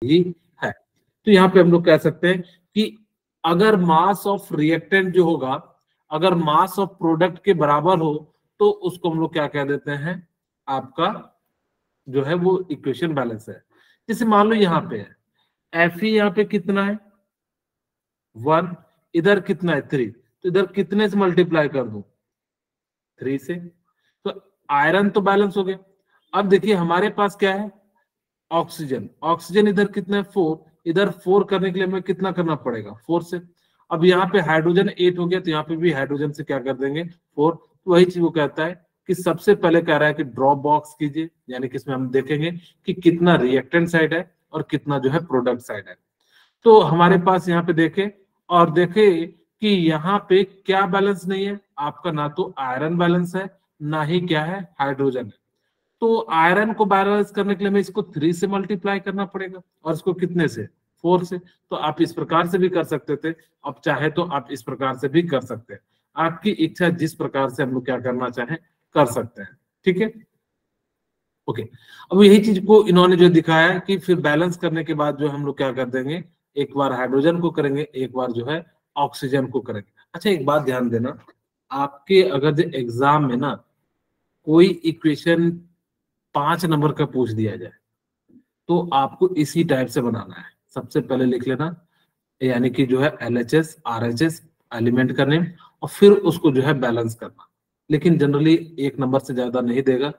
ही है। तो यहाँ पे हम लोग कह सकते हैं कि अगर मास ऑफ रिएक्टेंट जो होगा अगर मास ऑफ प्रोडक्ट के बराबर हो तो उसको हम लोग क्या कह देते हैं, आपका जो है वो इक्वेशन बैलेंस है। जैसे मान लो यहाँ पे है एफ ई, यहाँ पे कितना है 1, इधर कितना है 3, तो इधर कितने से मल्टीप्लाई कर दूं 3 से, तो आयरन तो बैलेंस हो गया। अब देखिए हमारे पास क्या है ऑक्सीजन, ऑक्सीजन इधर कितना है 4, इधर 4 करने के लिए हमें कितना करना पड़ेगा 4 से। अब यहाँ पे हाइड्रोजन 8 हो गया तो यहाँ पे भी हाइड्रोजन से क्या कर देंगे 4। तो वही चीज वो कहता है कि सबसे पहले कह रहा है कि ड्रॉप बॉक्स कीजिए, यानी कि इसमें हम देखेंगे कि कितना रिएक्टेंट साइड है और कितना जो है प्रोडक्ट साइड है। तो हमारे पास यहाँ पे देखे और देखे कि यहाँ पे क्या बैलेंस नहीं है आपका, ना तो आयरन बैलेंस है ना ही क्या है हाइड्रोजन है। तो आयरन को बैलेंस करने के लिए हमें इसको 3 से मल्टीप्लाई करना पड़ेगा और इसको कितने से 4 से। तो आप इस प्रकार से भी कर सकते थे, अब चाहे तो आप इस प्रकार से भी कर सकते हैं, आपकी इच्छा जिस प्रकार से हम लोग क्या करना चाहें कर सकते हैं। ठीक है, ओके। अब यही चीज को इन्होंने जो दिखाया है कि फिर बैलेंस करने के बाद जो हम लोग क्या कर देंगे, एक बार हाइड्रोजन को करेंगे, एक बार जो है ऑक्सीजन को करेंगे। अच्छा एक बात ध्यान देना, आपके अगर जो एग्जाम में ना कोई इक्वेशन 5 नंबर का पूछ दिया जाए तो आपको इसी टाइप से बनाना है। सबसे पहले लिख लेना, यानी कि जो है LHS RHS एलिमेंट करने, और फिर उसको जो है बैलेंस करना। लेकिन जनरली 1 नंबर से ज्यादा नहीं देगा।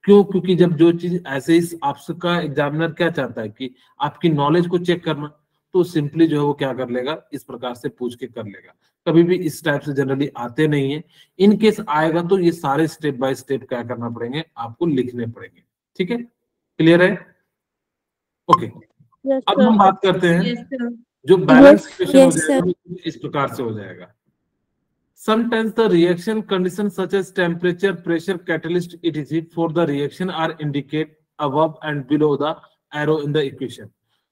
क्यों? क्योंकि जब जो चीज ऐसे ही आपका एग्जामिनर क्या चाहता है कि आपकी नॉलेज को चेक करना, तो सिंपली जो है वो क्या कर लेगा, इस प्रकार से पूछ के कर लेगा। कभी भी इस टाइप से जनरली आते नहीं है। इन केस आएगा तो ये सारे स्टेप बाय स्टेप क्या करना पड़ेंगे, आपको लिखने पड़ेंगे। ठीक है, क्लियर है? ओके। यस अब सर। हम बात करते हैं यस सर। जो बैलेंस यस इक्वेशन हो यस जाएगा सर। वो इस प्रकार से हो जाएगा। Sometimes the reaction conditions such as temperature, pressure, catalyst, etc. for the reaction are indicate above and below the arrow in the equation.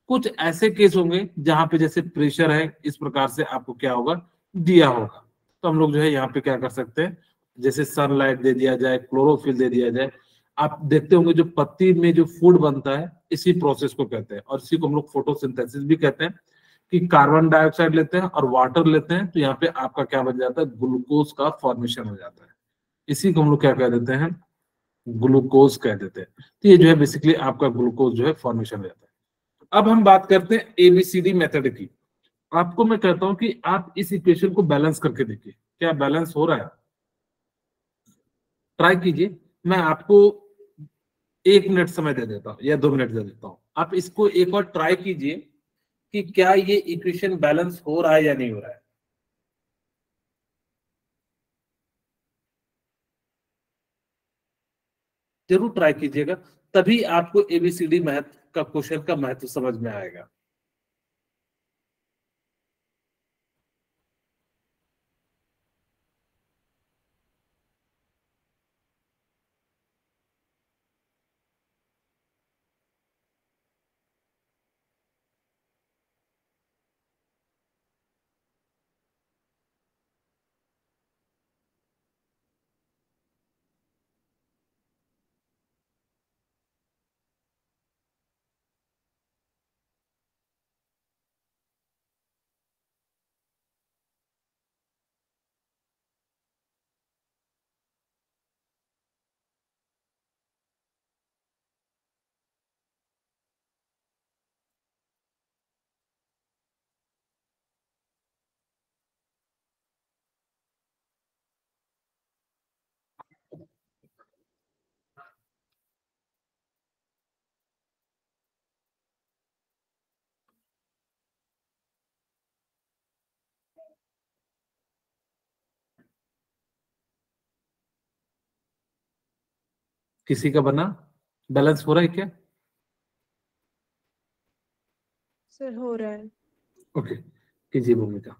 कुछ ऐसे केस होंगे जहां पे जैसे प्रेशर है, इस प्रकार से आपको क्या होगा दिया होगा, तो हम लोग जो है यहाँ पे क्या कर सकते हैं, जैसे सनलाइट दे दिया जाए, क्लोरोफिल दे दिया जाए। आप देखते होंगे जो पत्ती में जो फूड बनता है इसी प्रोसेस को कहते हैं, और इसी को हम लोग फोटोसिंथेसिस भी कहते हैं, कि कार्बन डाइऑक्साइड लेते हैं और वाटर लेते हैं तो यहाँ पे आपका क्या बन जाता है, ग्लूकोज का फॉर्मेशन हो जाता है। इसी को हम लोग क्या कह देते हैं, ग्लूकोज कह देते हैं। तो ये जो है बेसिकली आपका ग्लूकोज जो है फॉर्मेशन हो जाता है। अब हम बात करते हैं ABCD मेथड की। आपको मैं कहता हूं कि आप इस इक्वेशन को बैलेंस करके देखिए, क्या बैलेंस हो रहा है, ट्राई कीजिए। मैं आपको 1 मिनट समय दे देता हूँ या 2 मिनट दे देता हूँ, आप इसको एक और ट्राई कीजिए कि क्या ये इक्वेशन बैलेंस हो रहा है या नहीं हो रहा है। जरूर ट्राई कीजिएगा, तभी आपको ABCD मैथ का क्वेश्चन का महत्व समझ में आएगा। किसी का बना बैलेंस हो रहा है क्या? सर हो रहा है। ओके, कीजिए भूमिका।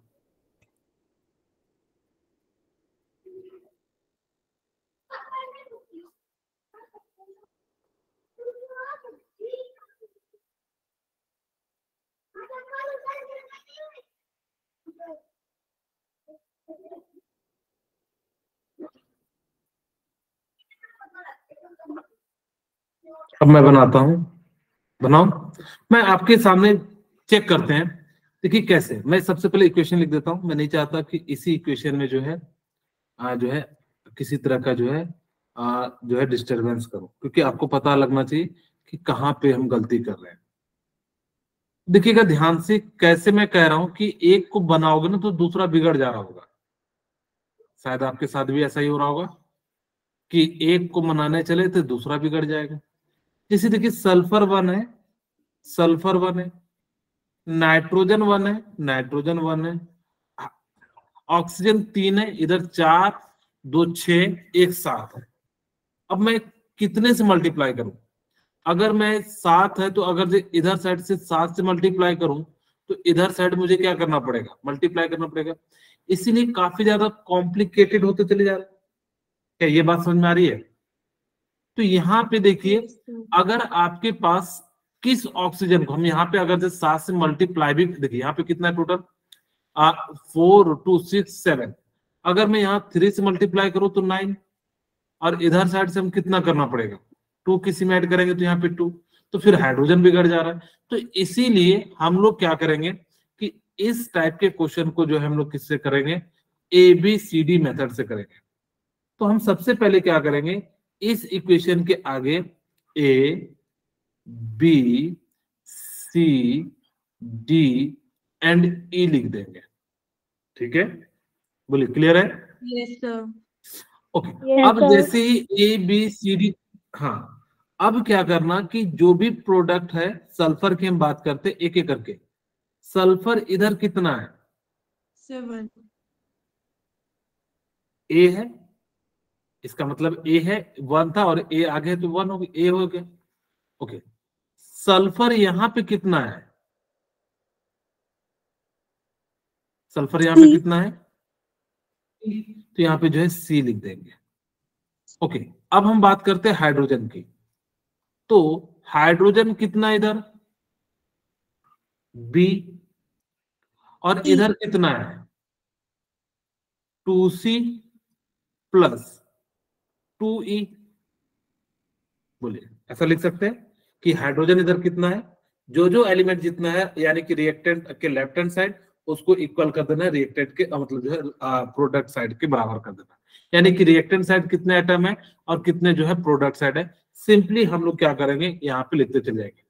अब मैं बनाता हूं। बनाओ। मैं आपके सामने चेक करते हैं। देखिए कैसे, मैं सबसे पहले इक्वेशन लिख देता हूं। मैं नहीं चाहता कि इसी इक्वेशन में जो है जो है किसी तरह का जो है डिस्टरबेंस करो, क्योंकि आपको पता लगना चाहिए कि कहाँ पे हम गलती कर रहे हैं। देखिएगा ध्यान से, कैसे मैं कह रहा हूं कि एक को बनाओगे ना तो दूसरा बिगड़ जा रहा होगा। शायद आपके साथ भी ऐसा ही हो रहा होगा कि एक को मनाने चले तो दूसरा बिगड़ जाएगा। जैसे देखिए सल्फर 1 है, सल्फर 1 है, नाइट्रोजन 1 है, नाइट्रोजन 1 है, ऑक्सीजन 3 है, इधर 4, 2 6, 1 7 है। अब मैं कितने से मल्टीप्लाई करूं? अगर मैं 7 है तो अगर इधर साइड से 7 से मल्टीप्लाई करूं तो इधर साइड मुझे क्या करना पड़ेगा? मल्टीप्लाई करना पड़ेगा। इसीलिए काफी ज्यादा कॉम्प्लिकेटेड होते चले जा रहे हैं। क्या ये बात समझ में आ रही है? तो यहाँ पे देखिए, Yes, sir. अगर आपके पास किस ऑक्सीजन को हम यहाँ पे अगर से 7 से मल्टीप्लाई भी, देखिए यहाँ पे कितना है टोटल? 4 2 6 7। अगर मैं यहाँ 3 से मल्टीप्लाई करूं तो 9, और इधर साइड से हम कितना करना पड़ेगा? 2 किसी में ऐड करेंगे तो यहाँ पे 2, तो फिर हाइड्रोजन बिगड़ जा रहा है। तो इसीलिए हम लोग क्या करेंगे कि इस टाइप के क्वेश्चन को जो है हम लोग किससे करेंगे? ABCD मेथड से करेंगे। तो हम सबसे पहले क्या करेंगे, इस इक्वेशन के आगे A B C D and E लिख देंगे। ठीक है, बोलिए क्लियर है? Yes, sir. ओके। Yes, अब sir. जैसे ही ABCD, हाँ, अब क्या करना कि जो भी प्रोडक्ट है सल्फर की हम बात करते एक एक करके। सल्फर इधर कितना है? 7. A है, इसका मतलब A है, 1 था और A आगे है तो 1 हो गया, A हो गया। ओके, सल्फर यहां पे कितना है? सल्फर यहाँ पे C. कितना है? तो यहाँ पे जो है C लिख देंगे। ओके, अब हम बात करते हैं हाइड्रोजन की। तो हाइड्रोजन कितना इधर? B, और E. इधर कितना है? 2C plus 2E। बोलिए, ऐसा लिख सकते हैं कि हाइड्रोजन इधर कितना है? जो एलिमेंट जितना है, यानी कि रिएक्टेंट के लेफ्ट हैंड साइड उसको इक्वल कर देना है रिएक्टेंट के, मतलब जो है प्रोडक्ट साइड के बराबर कर देना। यानी कि रिएक्टेंट साइड कितने एटम है और कितने जो है प्रोडक्ट साइड है। सिंपली हम लोग क्या करेंगे, यहाँ पे लिखते चले जाएंगे।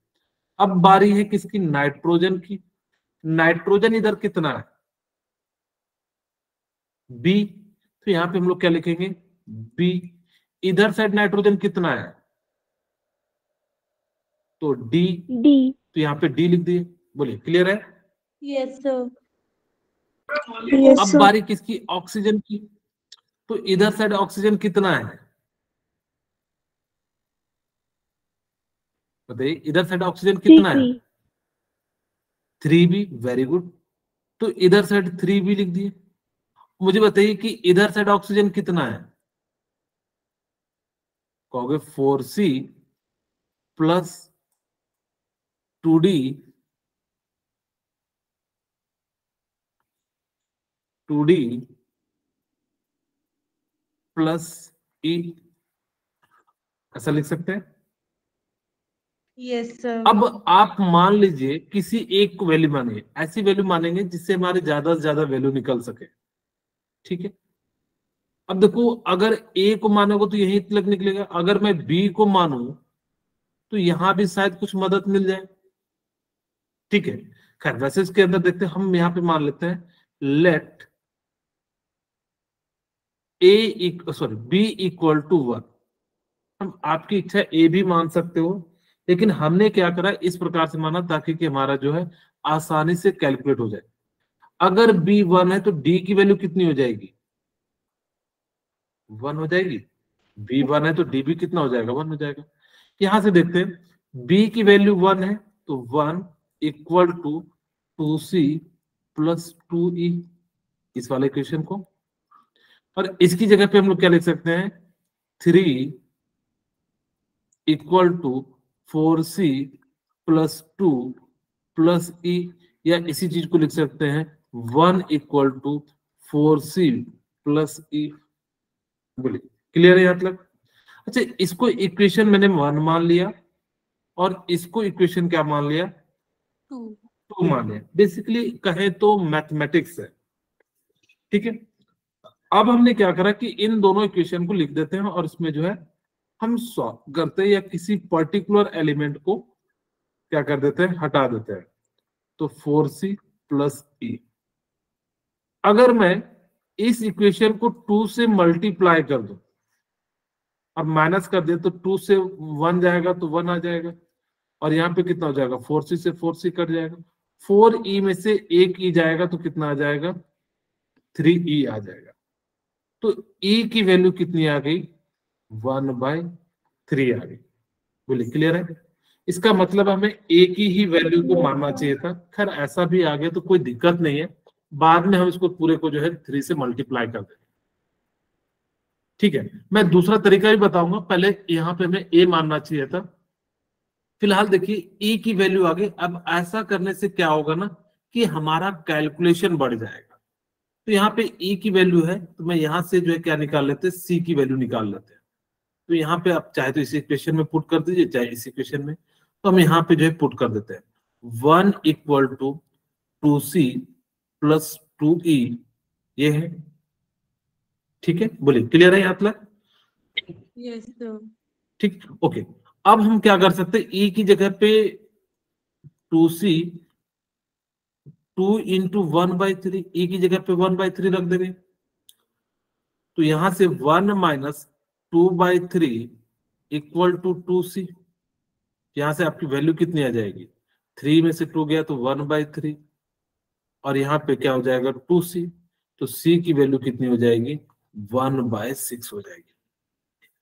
अब बारी है किसकी? नाइट्रोजन की। नाइट्रोजन इधर कितना है? B। तो यहाँ पे हम लोग क्या लिखेंगे? B। इधर साइड नाइट्रोजन कितना है? तो D। D. तो यहाँ पे D लिख दिए। बोलिए क्लियर है? Yes, sir. Yes, अब sir. बारी किसकी? ऑक्सीजन की। तो इधर साइड ऑक्सीजन कितना है? बताइए, इधर साइड ऑक्सीजन कितना है? 3. 3B, very good. तो इधर साइड 3B लिख दिए। मुझे बताइए कि इधर साइड ऑक्सीजन कितना है? कहोगे 4C plus 2D 2D plus E, ऐसा लिख सकते हैं। Yes, sir. अब आप मान लीजिए किसी एक को वैल्यू मानिए, ऐसी वैल्यू मानेंगे जिससे हमारे ज्यादा से ज्यादा वैल्यू निकल सके। ठीक है, अब देखो, अगर A को मानोगे तो यही तक निकलेगा, अगर मैं B को मानू तो यहां भी शायद कुछ मदद मिल जाए। ठीक है, खैर वैसे इसके अंदर देखते हैं, हम यहां पे मान लेते हैं लेट B इक्वल टू 1। हम आपकी इच्छा A भी मान सकते हो, लेकिन हमने क्या करा, इस प्रकार से माना ताकि कि हमारा जो है आसानी से कैलकुलेट हो जाए। अगर B 1 है तो D की वैल्यू कितनी हो जाएगी? 1 हो जाएगी। B 1 है तो D भी कितना हो जाएगा? 1 हो जाएगा। यहां से देखते हैं, B की वैल्यू 1 है तो 1 equal to 2C plus 2E, इस वाले इक्वेशन को। और इसकी जगह पे हम लोग क्या लिख सकते हैं? 3 equal to 4C plus 2 plus E, या इसी चीज को लिख सकते हैं 1 equal to 4C plus E। बोलिए क्लियर है यहाँ तक? अच्छा, इसको इक्वेशन मैंने 1 मान लिया और इसको इक्वेशन क्या मान लिया, 2 मान लिया। बेसिकली कहे तो मैथमेटिक्स है, ठीक है। अब हमने क्या करा कि इन दोनों इक्वेशन को लिख देते हैं और इसमें जो है हम सॉल्व करते हैं या किसी पर्टिकुलर एलिमेंट को क्या कर देते हैं, हटा देते हैं। तो 4c प्लस e, अगर मैं इस इक्वेशन को 2 से मल्टीप्लाई कर दूं और माइनस कर दे तो 2 से 1 जाएगा तो 1 आ जाएगा, और यहाँ पे कितना हो जाएगा, 4c से 4c कट जाएगा, 4e में से एक e जाएगा तो कितना आ जाएगा, 3e आ जाएगा। तो e की वैल्यू कितनी आ गई, 1/3 आ गई। बोलिए क्लियर है। इसका मतलब हमें a की ही वैल्यू को मानना चाहिए था। खैर ऐसा भी आ गया तो कोई दिक्कत नहीं है, बाद में हम इसको पूरे को जो है 3 से मल्टीप्लाई कर देंगे, ठीक है। मैं दूसरा तरीका भी बताऊंगा, पहले यहाँ पे हमें a मानना चाहिए था। फिलहाल देखिए e की वैल्यू आ गई। अब ऐसा करने से क्या होगा ना कि हमारा कैलकुलेशन बढ़ जाएगा। तो यहाँ पे e की वैल्यू है तो मैं यहाँ से जो है क्या निकाल लेते हैं, c की वैल्यू निकाल लेते हैं। तो यहाँ पे आप चाहे तो इस इक्वेशन में पुट कर दीजिए, चाहे इस इक्वेशन में, तो हम यहाँ पे जो है पुट कर देते हैं 1 = 2c प्लस 2e, ये है, ठीक है। बोलिए क्लियर है यहाँ तक, यस सर, ठीक, ओके। अब हम क्या कर सकते हैं, e की जगह पे 2c 2 × 1/3, e की जगह पे 1/3 रख देंगे। तो यहां से 1 - 2/3 = 2c। यहां से आपकी वैल्यू कितनी आ जाएगी, 3 में से 2 गया तो 1/3, और यहाँ पे क्या हो जाएगा 2c। तो c की वैल्यू कितनी हो जाएगी, 1/6 हो जाएगी।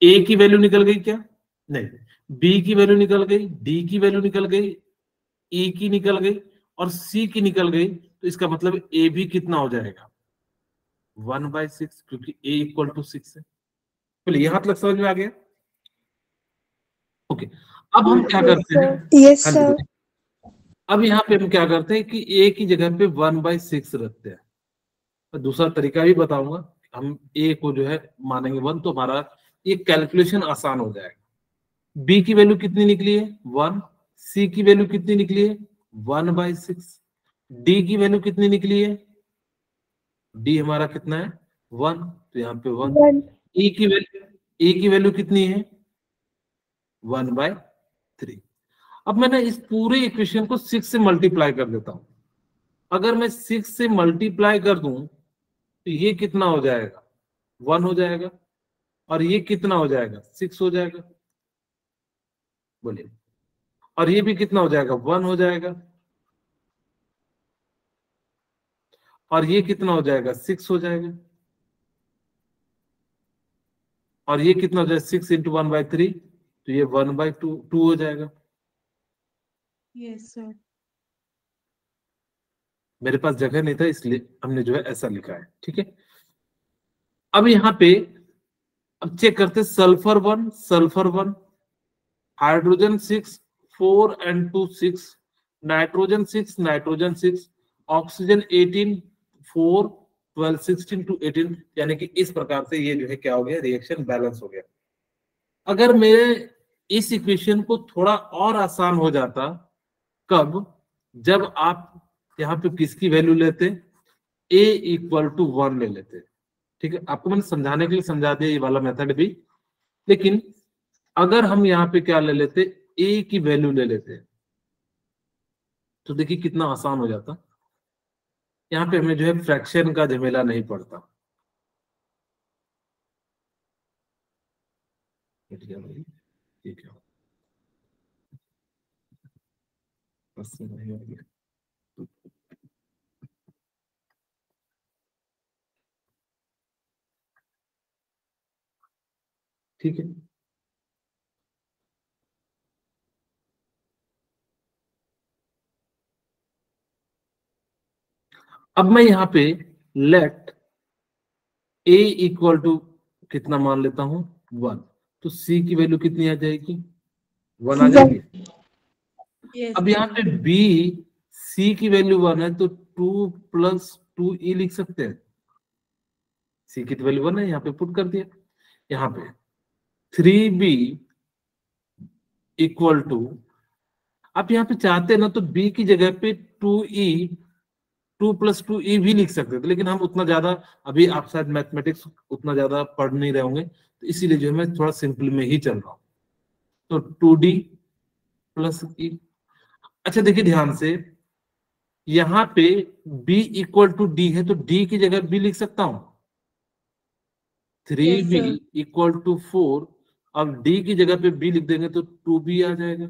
a की वैल्यू निकल गई क्या, नहीं, b की वैल्यू निकल गई, d की वैल्यू निकल गई, e की निकल गई और c की निकल गई। तो इसका मतलब a भी कितना हो जाएगा, 1/6, क्योंकि a = 6 है। बोलिए यहाँ तक समझ में आ गया, ओके। अब हम क्या करते हैं, यस हाँ जी सर। बोलिए। अब यहाँ पे हम क्या करते हैं कि a की जगह पे 1/6 रखते हैं। तो दूसरा तरीका भी बताऊंगा, हम a को जो है मानेंगे 1, तो हमारा ये कैलकुलेशन आसान हो जाएगा। b की वैल्यू कितनी निकली है, 1, c की वैल्यू कितनी निकली है, 1/6, d की वैल्यू कितनी निकली है, d हमारा कितना है, 1, तो यहाँ पे 1, 1 e की वैल्यू कितनी है, 1/3। अब मैंने इस पूरे इक्वेशन को 6 से मल्टीप्लाई कर देता हूं। अगर मैं 6 से मल्टीप्लाई कर दूं तो ये कितना हो जाएगा, 1 हो जाएगा, और ये कितना हो जाएगा, 6 हो जाएगा। बोलिए, और ये भी कितना हो जाएगा, 1 हो जाएगा, और ये कितना हो जाएगा, 6 हो जाएगा, और ये कितना हो जाएगा, 6 × 1/3, तो ये 1/2 हो जाएगा। यस सर, मेरे पास जगह नहीं था इसलिए हमने जो है ऐसा लिखा है, ठीक है। अब यहाँ पे अब चेक करते sulphur 1, sulphur 1, hydrogen 6, 4 and 2 6, nitrogen 6, nitrogen 6, oxygen 18, 4, 12, 16 to 18, यानी कि इस प्रकार से ये जो है क्या हो गया, रिएक्शन बैलेंस हो गया। अगर मेरे इस इक्वेशन को थोड़ा और आसान हो जाता, कब, जब आप यहाँ पे किसकी वैल्यू लेते, a = 1 ले लेते, ठीक है। आपको मैंने समझाने के लिए समझा दिया ये वाला मेथड भी, लेकिन अगर हम यहाँ पे क्या ले लेते, a की वैल्यू ले लेते, तो देखिए कितना आसान हो जाता। यहाँ पे हमें जो है फ्रैक्शन का झमेला नहीं पड़ता। ठीक है, बस नहीं हो गया। ठीक है, अब मैं यहाँ पे लेट a = कितना मान लेता हूं, 1, तो c की वैल्यू कितनी आ जाएगी, 1 आ जाएगी। यस अब यहाँ सर, पे b c की वैल्यू 1 है तो 2 + 2e लिख सकते हैं। c की वैल्यू 1 है, यहाँ पे पुट कर दिया। यहाँ पे 3b = आप यहाँ पे चाहते हैं ना तो बी की जगह पे 2e 2 + 2e भी लिख सकते थे, लेकिन हम उतना ज्यादा अभी आप शायद मैथमेटिक्स उतना ज्यादा पढ़ नहीं रहे होंगे, तो इसीलिए जो है मैं थोड़ा सिंपल में ही चल रहा हूँ। तो 2d + e। अच्छा देखिए ध्यान से, यहाँ पे b = d है तो d की जगह b लिख सकता हूँ, Yes, 3b sir. = 4। अब d की जगह पे b लिख देंगे तो 2b आ जाएगा।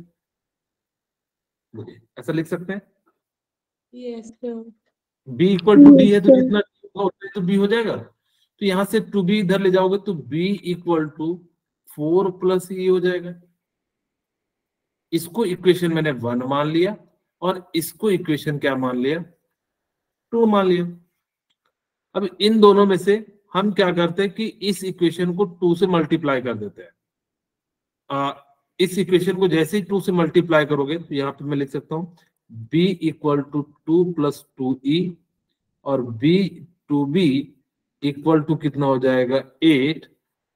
ऐसा लिख सकते हैं, Yes, sir. b = d है तो जितना d होगा उतना ही तो b हो जाएगा। तो यहां से 2b इधर ले जाओगे तो b = 4 + e हो जाएगा। इसको इक्वेशन मैंने 1 मान लिया और इसको इक्वेशन क्या मान लिया, 2 मान लिया। अब इन दोनों में से हम क्या करते हैं कि इस इक्वेशन को 2 से मल्टीप्लाई कर देते हैं। इस इक्वेशन को जैसे ही 2 से मल्टीप्लाई करोगे तो यहाँ पे मैं लिख सकता हूँ b = 2 + 2e और b कितना हो जाएगा 8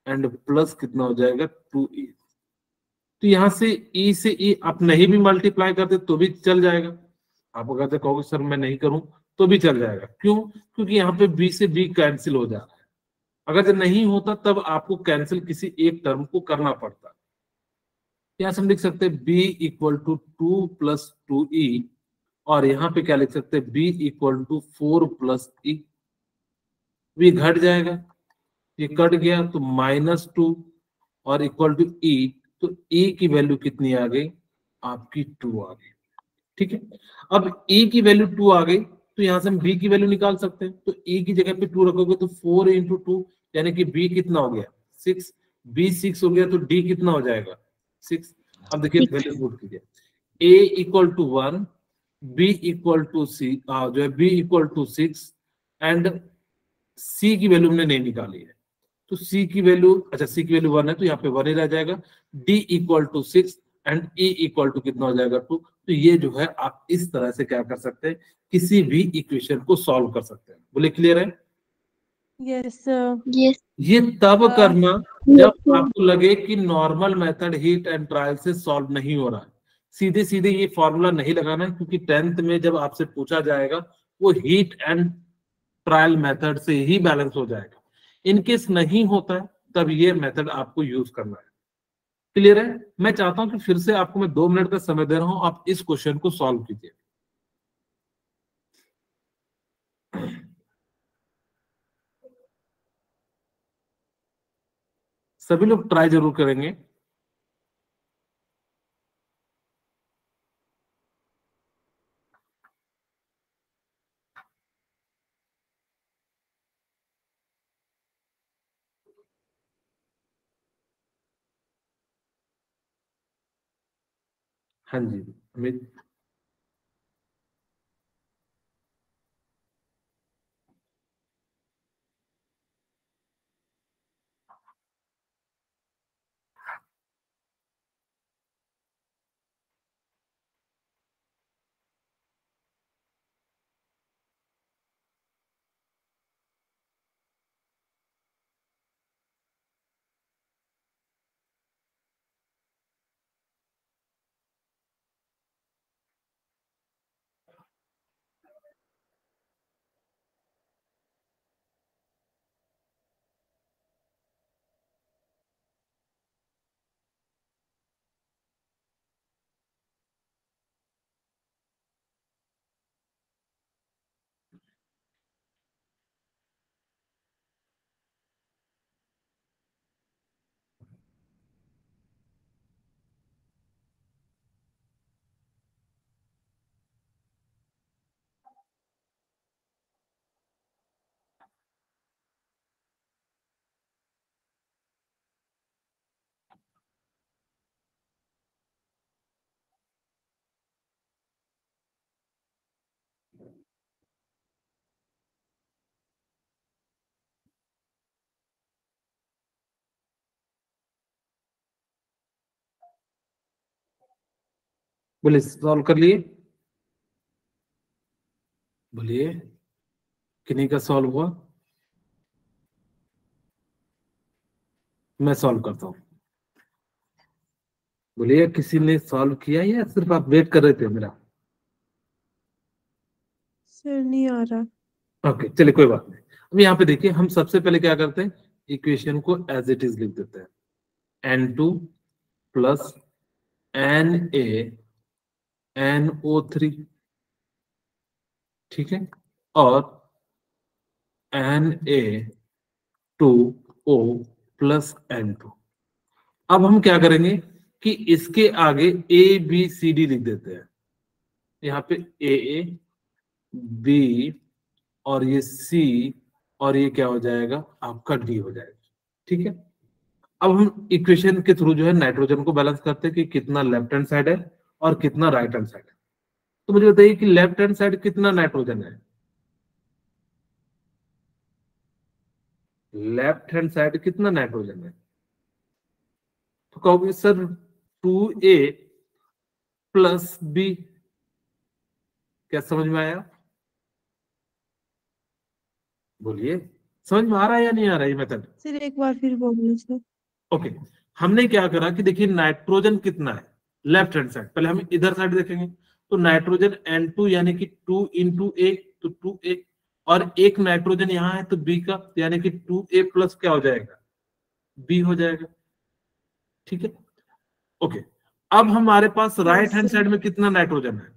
एंड प्लस कितना हो जाएगा 2e। तो यहाँ से e से e आप नहीं भी मल्टीप्लाई करते तो भी चल जाएगा। आप अगर कहोगे सर मैं नहीं करूं तो भी चल जाएगा, क्यों? क्योंकि यहाँ पे b से b कैंसिल हो जा रहा है। अगर जब नहीं होता तब आपको कैंसिल किसी एक टर्म को करना पड़ता। यहाँ से हम लिख सकते हैं b = 2 + 2e और यहाँ पे क्या लिख सकते हैं b = 4 + e। v घट जाएगा, ये कट गया तो -2 और = e, तो e की वैल्यू कितनी आ गई आपकी 2 आ गई। ठीक है, अब e की वैल्यू 2 आ गई तो यहां से हम b की वैल्यू निकाल सकते हैं। तो e की जगह पे 2 रखोगे तो 4 × 2 यानी कि b कितना हो गया 6, b 6 हो गया तो d कितना हो जाएगा 6। अब देखिए वैल्यू पुट कीजिए, a = 1, b = c, जो है b = 6 एंड c की वैल्यू हमने नहीं निकाली है तो c की वैल्यू, अच्छा c की वैल्यू 1 है तो यहाँ पे 1 ही रह जाएगा। d = 6 एंड e = कितना हो जाएगा 2। तो ये जो है आप इस तरह से क्या कर सकते हैं, किसी भी इक्वेशन को सॉल्व कर सकते हैं। बोले क्लियर है? Yes, sir. ये तब Uh, करना जब आपको लगे कि normal method heat and trial से सॉल्व नहीं हो रहा है। सीधे सीधे ये फॉर्मूला नहीं लगाना है, क्योंकि 10th में जब आपसे पूछा जाएगा वो हीट एंड ट्रायल मेथड से ही बैलेंस हो जाएगा। इनकेस नहीं होता है तब ये मेथड आपको यूज करना है। क्लियर है? मैं चाहता हूं कि फिर से आपको मैं 2 मिनट का समय दे रहा हूं, आप इस क्वेश्चन को सॉल्व कीजिए। सभी लोग ट्राई जरूर करेंगे। हाँ जी अमित। बोले सॉल्व कर लिए? बोलिए किन्हीं का सॉल्व हुआ? मैं सॉल्व करता हूं। बोलिए किसी ने सॉल्व किया या सिर्फ आप वेट कर रहे थे मेरा? सर नहीं आ रहा। ओके चलिए कोई बात नहीं। अब यहाँ पे देखिए हम सबसे पहले क्या करते हैं, इक्वेशन को एज इट इज लिख देते हैं, N2 प्लस NaNO3, ठीक है, और Na2O प्लस N2। अब हम क्या करेंगे कि इसके आगे ABCD लिख देते हैं, यहाँ पे A B और ये C और ये क्या हो जाएगा आपका D हो जाएगा, ठीक है। अब हम इक्वेशन के थ्रू जो है नाइट्रोजन को बैलेंस करते हैं कि कितना लेफ्ट हैंड साइड है और कितना राइट हैंड साइड है। तो मुझे बताइए कि लेफ्ट हैंड साइड कितना नाइट्रोजन है, लेफ्ट हैंड साइड कितना नाइट्रोजन है? तो कहोगे सर 2A प्लस B, क्या समझ में आया? बोलिए समझ में आ रहा है या नहीं आ रहा है ये मेथड? सर एक बार फिर बोलिए सर। ओके, हमने क्या करा कि देखिए नाइट्रोजन कितना है लेफ्ट हैंड साइड, पहले हम इधर साइड देखेंगे। तो नाइट्रोजन N2 यानी कि 2 इंटू ए, तो 2A, और एक नाइट्रोजन यहाँ है तो B का यानी कि 2A प्लस क्या हो जाएगा B हो जाएगा, ठीक है। ओके, अब हमारे पास राइट हैंड साइड में कितना नाइट्रोजन है?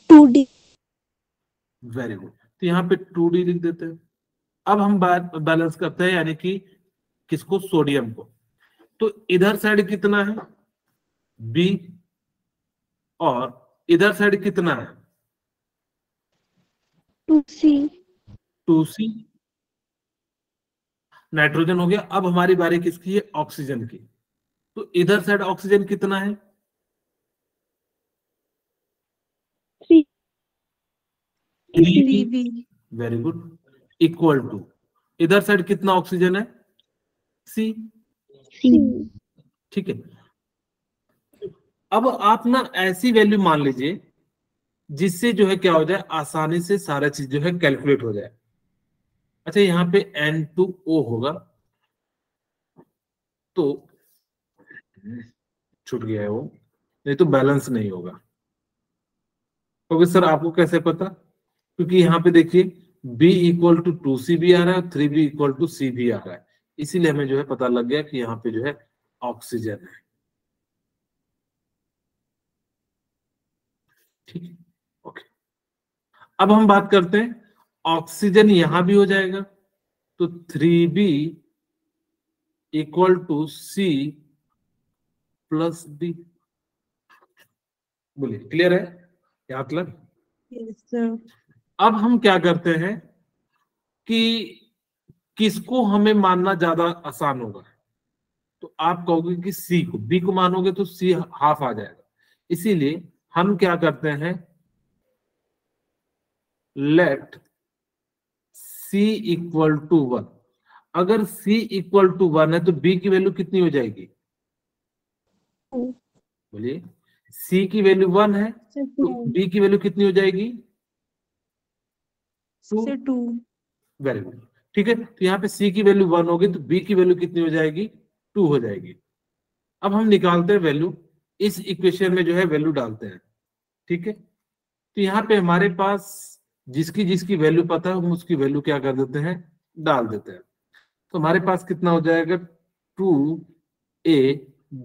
2D। वेरी गुड, तो यहाँ पे 2D लिख देते हैं। अब हम बैलेंस करते हैं यानी कि किसको, सोडियम को। तो इधर साइड कितना है B, और इधर साइड कितना है 2C। 2C। नाइट्रोजन हो गया। अब हमारी बारी किसकी है, ऑक्सीजन की। तो इधर साइड ऑक्सीजन कितना है 3B। Very good, equal to इधर साइड कितना ऑक्सीजन है C, ठीक है। अब आप ना ऐसी वैल्यू मान लीजिए जिससे जो है क्या हो जाए, आसानी से सारा चीज जो है कैलकुलेट हो जाए। अच्छा यहाँ पे N2O होगा, तो छूट गया है वो, नहीं तो बैलेंस नहीं होगा। क्योंकि सर आपको कैसे पता, क्योंकि यहाँ पे देखिए B इक्वल टू 2C भी आ रहा है, 3B इक्वल टू C भी आ रहा है, इसीलिए हमें जो है पता लग गया कि यहाँ पे जो है ऑक्सीजन है, ठीक है। ओके, अब हम बात करते हैं ऑक्सीजन यहां भी हो जाएगा, तो 3B equal to C plus B। बोलिए क्लियर है यहाँ तक? Yes sir. अब हम क्या करते हैं कि किसको हमें मानना ज्यादा आसान होगा, तो आप कहोगे कि C को, B को मानोगे तो C हाफ आ जाएगा, इसीलिए हम क्या करते हैं, लेट C इक्वल टू 1। अगर C इक्वल टू 1 है तो B की वैल्यू कितनी हो जाएगी, बोलिए। C की वैल्यू 1 है तो B की वैल्यू कितनी हो जाएगी 2। वेरी गुड, ठीक है। तो यहाँ पे C की वैल्यू 1 होगी तो B की वैल्यू कितनी हो जाएगी 2 हो जाएगी। अब हम निकालते हैं वैल्यू, इस इक्वेशन में जो है वैल्यू डालते हैं, ठीक है। तो यहाँ पे हमारे पास जिसकी जिसकी वैल्यू पता है हम उसकी वैल्यू क्या कर देते हैं, डाल देते हैं। तो हमारे पास कितना हो जाएगा 2A,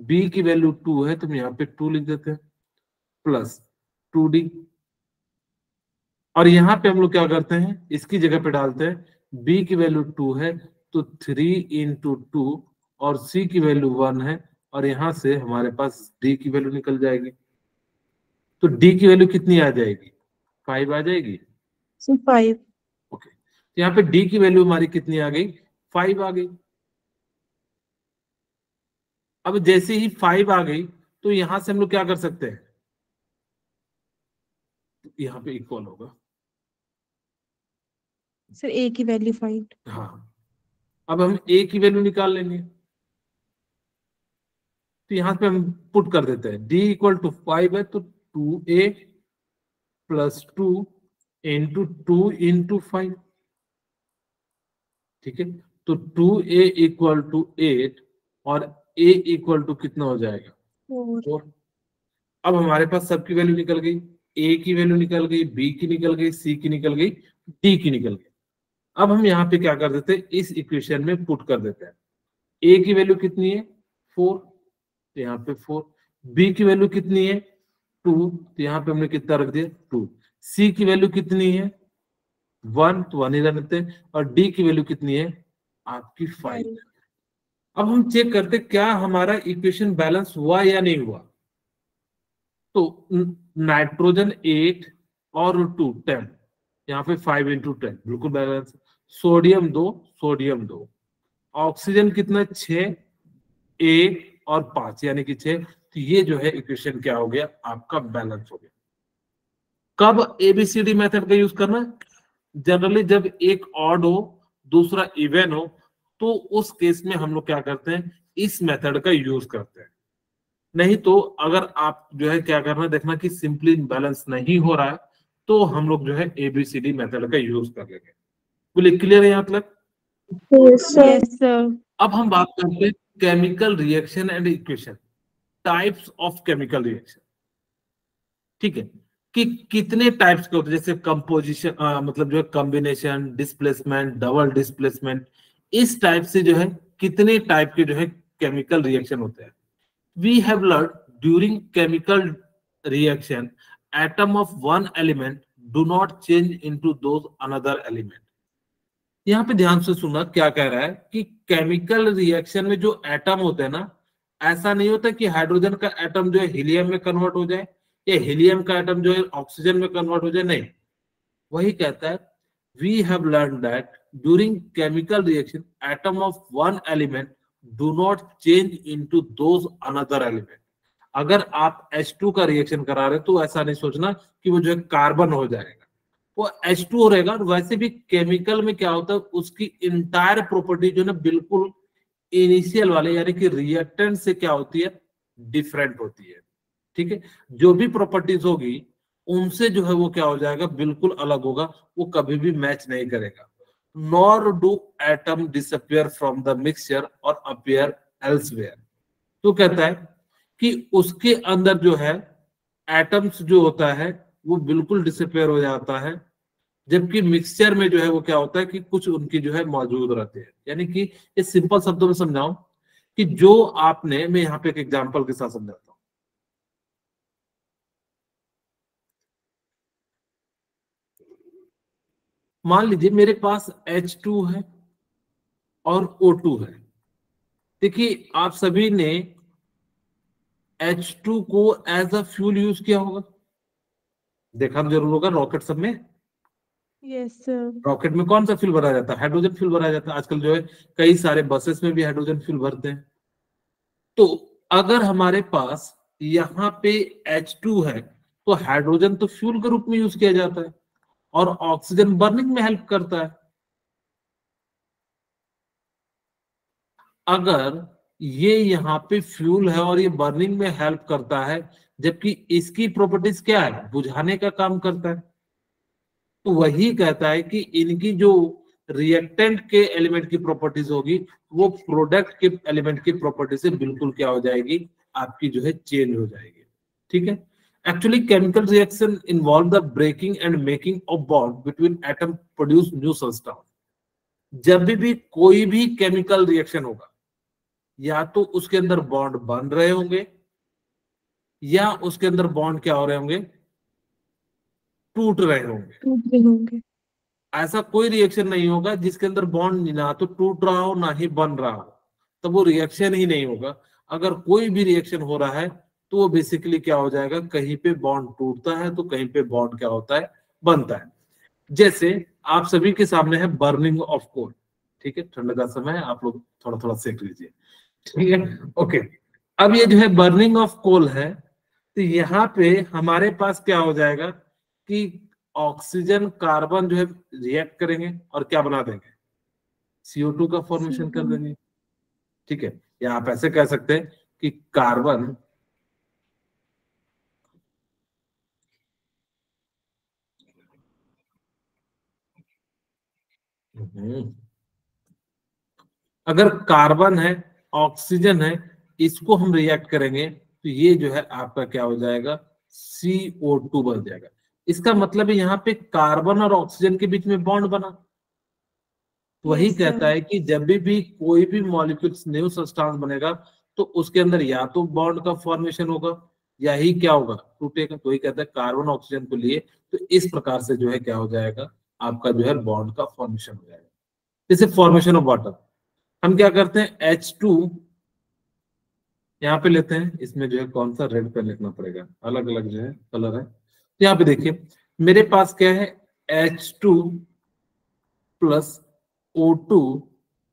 B की वैल्यू 2 है तो हम यहाँ पे 2 लिख देते हैं, प्लस 2D, और यहाँ पे हम लोग क्या करते हैं इसकी जगह पे डालते हैं B की वैल्यू 2 है तो 3 इंटू 2, और C की वैल्यू 1 है, और यहाँ से हमारे पास D की वैल्यू निकल जाएगी। तो D की वैल्यू कितनी आ जाएगी 5 आ जाएगी, 5। ओके। तो यहाँ पे D की वैल्यू हमारी कितनी आ गई 5 आ गई। अब जैसे ही 5 आ गई तो यहां से हम लोग क्या कर सकते हैं, यहाँ पे इक्वल होगा, सर A की वैल्यू 5। हाँ। अब हम A की वैल्यू निकाल लेंगे, तो यहां पे हम पुट कर देते हैं D इक्वल टू 5 है तो 2A प्लस 2 इंटू 2 इंटू 5, ठीक है। तो 2A इक्वल टू 8 और ए इक्वल टू कितना हो जाएगा 4. 4। अब हमारे पास सबकी वैल्यू निकल गई, ए की वैल्यू निकल गई, बी की निकल गई, सी की निकल गई, डी की निकल गई। अब हम यहाँ पे क्या कर देते हैं, इस इक्वेशन में पुट कर देते हैं। ए की वैल्यू कितनी है 4, तो यहाँ पे 4। बी की वैल्यू कितनी है 2, तो यहाँ पे हमने कितना रख दिया 2। सी की वैल्यू कितनी है 1, तो 1 ही रख देते हैं। और डी की वैल्यू कितनी है आपकी 5। 5. अब हम चेक करते क्या हमारा इक्वेशन बैलेंस हुआ या नहीं हुआ। तो नाइट्रोजन 8 और 2 10, यहाँ पे 5 इंटू 10 बिल्कुल बैलेंस। Sodium 2, sodium 2। ऑक्सीजन कितना 6, 1 और 5 यानी कि 6। तो ये जो है इक्वेशन क्या हो गया आपका बैलेंस हो गया। कब एबीसीडी मेथड का यूज करना, जनरली जब एक ऑड हो दूसरा इवन हो, तो उस केस में हम लोग क्या करते हैं इस मेथड का यूज करते हैं। नहीं तो अगर आप जो है क्या करना देखना कि सिंपली बैलेंस नहीं हो रहा है, तो हम लोग जो है एबीसीडी मेथड का यूज कर लेंगे। बोले क्लियर है यहाँ तक। Yes, sir. अब हम बात करते हैं chemical reaction and equation, types of chemical reaction. ठीक है, कि कितने टाइप्स के होते हैं, जैसे कंपोजिशन मतलब जो है कॉम्बिनेशन, डिस्प्लेसमेंट, डबल डिस्प्लेसमेंट, इस टाइप से जो है कितने टाइप के जो है केमिकल रिएक्शन होते हैं। We have learn during chemical reaction atom of one element do not change into those another element. यहाँ पे ध्यान से सुनना क्या कह रहा है कि केमिकल रिएक्शन में जो एटम होते हैं ना, ऐसा नहीं होता कि हाइड्रोजन का एटम जो है हीलियम में कन्वर्ट हो जाए या हीलियम का एटम जो है ऑक्सीजन में कन्वर्ट हो जाए, नहीं। वही कहता है we have learn that during chemical reaction atom of one element do not change into those another element. अगर आप H2 का रिएक्शन करा रहे तो ऐसा नहीं सोचना कि वो जो है कार्बन हो जाएगा, वो H2 रहेगा। वैसे भी केमिकल में क्या होता है उसकी इंटायर प्रॉपर्टी जो है ना बिल्कुल इनिशियल वाले यानी कि रिएक्टेंट से क्या होती है डिफरेंट होती है। ठीक है, जो भी प्रॉपर्टीज होगी उनसे जो है वो क्या हो जाएगा बिल्कुल अलग होगा, वो कभी भी मैच नहीं करेगा। Nor do atom disappear from the mixture और अपीयर एल्सवेयर। तो कहता है कि उसके अंदर जो है एटम्स जो होता है वो बिल्कुल डिसअपियर हो जाता है, जबकि मिक्सचर में जो है वो क्या होता है कि कुछ उनकी जो है मौजूद रहते हैं। यानी कि इस सिंपल शब्दों में समझाऊं कि जो आपने, मैं यहाँ पे एक एग्जांपल के साथ समझाता हूँ। मान लीजिए मेरे पास H2 है और O2 है। देखिए आप सभी ने H2 को एज अ फ्यूल यूज किया होगा, देखा जरूर होगा रॉकेट सब में। Yes, sir. रॉकेट में कौन सा फ्यूल भरा जाता है, हाइड्रोजन फ्यूल भरा जाता है। आजकल जो है कई सारे बसेस में भी हाइड्रोजन फ्यूल भरते हैं। तो अगर हमारे पास यहाँ पे H2 है तो हाइड्रोजन तो फ्यूल के रूप में यूज किया जाता है और ऑक्सीजन बर्निंग में हेल्प करता है। अगर ये यहाँ पे फ्यूल है और ये बर्निंग में हेल्प करता है, जबकि इसकी प्रॉपर्टीज क्या है बुझाने का काम करता है, तो वही कहता है कि इनकी जो रिएक्टेंट के एलिमेंट की प्रॉपर्टीज होगी वो प्रोडक्ट के एलिमेंट की प्रॉपर्टी से बिल्कुल क्या हो जाएगी आपकी जो है चेंज हो जाएगी। ठीक है, actually chemical reaction involve the breaking and making of bond between atom produce new substance. जब भी कोई भी केमिकल रिएक्शन होगा या तो उसके अंदर बॉन्ड बन रहे होंगे या उसके अंदर बॉन्ड क्या हो रहे होंगे टूट रहे होंगे। टूट गए होंगे. ऐसा कोई रिएक्शन नहीं होगा जिसके अंदर बॉन्ड ना तो टूट रहा हो ना ही बन रहा हो, तो वो रिएक्शन ही नहीं होगा। अगर कोई भी रिएक्शन हो रहा है तो वो बेसिकली क्या हो जाएगा, कहीं पे बॉन्ड टूटता है तो कहीं पे बॉन्ड क्या होता है बनता है। जैसे आप सभी के सामने है बर्निंग ऑफ कोल। ठीक है, ठंड का समय है, आप लोग थोड़ा थोड़ा सेक लीजिए। ठीक है, ओके। अब ये जो है बर्निंग ऑफ कोल है, तो यहाँ पे हमारे पास क्या हो जाएगा कि ऑक्सीजन कार्बन जो है रिएक्ट करेंगे और क्या बना देंगे CO2 का फॉर्मेशन कर देंगे। ठीक है, या आप ऐसे कह सकते हैं कि कार्बन अगर कार्बन है ऑक्सीजन है इसको हम रिएक्ट करेंगे तो ये जो है आपका क्या हो जाएगा, CO2 बन जाएगा। इसका मतलब है यहाँ पे कार्बन और ऑक्सीजन के बीच में बॉन्ड बना। वही Yes, कहता sir. है कि जब भी कोई भी मॉलिक्यूल्स न्यू सब्सटेंस बनेगा तो उसके अंदर या तो बॉन्ड का फॉर्मेशन होगा या ही क्या होगा, टूटेगा। तो वही कहता है कार्बन ऑक्सीजन को लिए तो इस प्रकार से जो है क्या हो जाएगा, आपका जो है बॉन्ड का फॉर्मेशन हो जाएगा। जैसे फॉर्मेशन ऑफ वाटर, हम क्या करते हैं H2 यहाँ पे लेते हैं, इसमें जो है कौन सा रेड पे लिखना पड़ेगा, अलग अलग जो है कलर है। तो यहाँ पे देखिए मेरे पास क्या है, H2 प्लस O2,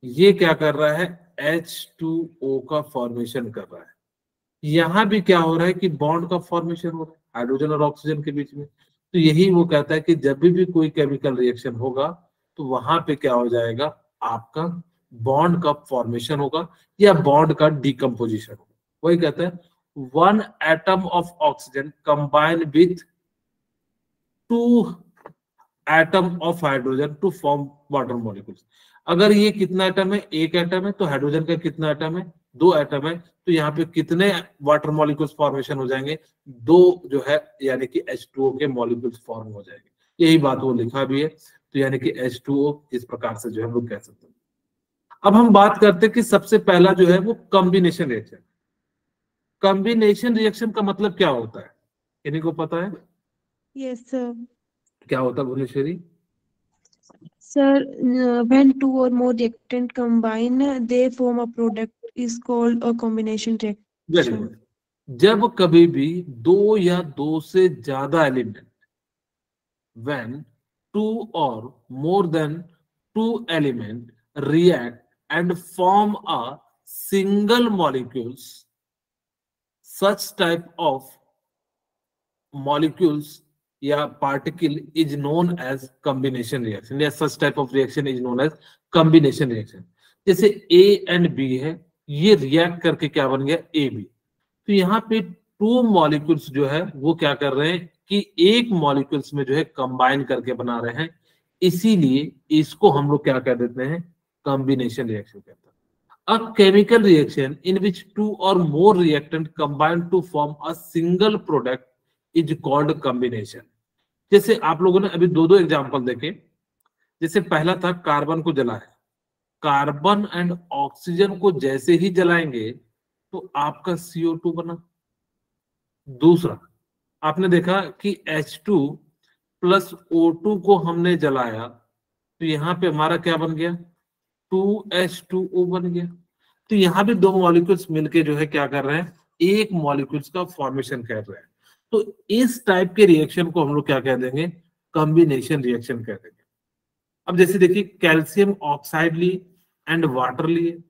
ये क्या कर रहा है, H2O का फॉर्मेशन कर रहा है। यहां भी क्या हो रहा है कि बॉन्ड का फॉर्मेशन हो रहा है हाइड्रोजन और ऑक्सीजन के बीच में। तो यही वो कहता है कि जब भी कोई केमिकल रिएक्शन होगा तो वहां पे क्या हो जाएगा, आपका बॉन्ड का फॉर्मेशन होगा या बॉन्ड का डिकम्पोजिशन होगा। वही कहता है 1 atom of oxygen combine with 2 atom of hydrogen to form water molecules. अगर ये कितना एटम है, एक एटम है, तो हाइड्रोजन का कितना एटम है, 2 एटम है। तो यहाँ पे कितने वाटर मॉलिक्यूल्स फॉर्मेशन हो जाएंगे, 2 जो है, यानी कि H2O के मॉलिक्यूल्स फॉर्म हो जाएंगे। यही बात वो लिखा भी है। तो यानी कि H2O इस प्रकार से जो है हम लोग कह सकते हैं। अब हम बात करते हैं कि सबसे पहला जो है वो कॉम्बिनेशन रिएक्शन। कॉम्बिनेशन रिएक्शन का मतलब क्या होता है, किन्हीं को पता है Yes, sir. क्या होता है Bhuvaneshwari? Sir, when two or more reactant combine, they form a product is called a combination very reaction. Good. जब कभी भी 2 या 2 से ज्यादा element, when 2 or more than 2 element react and form a single molecules, such type of molecules या particle is known as combination reaction, या such type of reaction is known as combination reaction। जैसे A and B है, ये react करके क्या बन गया, AB। तो यहाँ पे 2 मॉलिक्यूल्स जो है वो क्या कर रहे हैं कि एक मॉलिक्यूल्स में जो है कंबाइन करके बना रहे हैं, इसीलिए इसको हम लोग क्या कह देते हैं, कॉम्बिनेशन रिएक्शन कहते हैं। A chemical reaction in which 2 or more reactant combine to form a single product is called combination। जैसे आप लोगों ने अभी 2 एग्जांपल देखे। जैसे पहला था कार्बन को जलाया, कार्बन एंड ऑक्सीजन को जैसे ही जलाएंगे तो आपका CO2 बना। दूसरा आपने देखा कि H2 प्लस O2 को हमने जलाया तो यहाँ पे हमारा क्या बन गया, 2H2O बन गया। तो यहाँ भी 2 मॉलिक्यूल्स मिलके जो है क्या कर रहे हैं, एक मॉलिक्यूल्स का फॉर्मेशन कर रहे हैं। तो इस टाइप के रिएक्शन को हम लोग क्या कह देंगे, कॉम्बिनेशन रिएक्शन कह देंगे। अब जैसे देखिए कैल्शियम ऑक्साइड लिए एंड वाटर लिए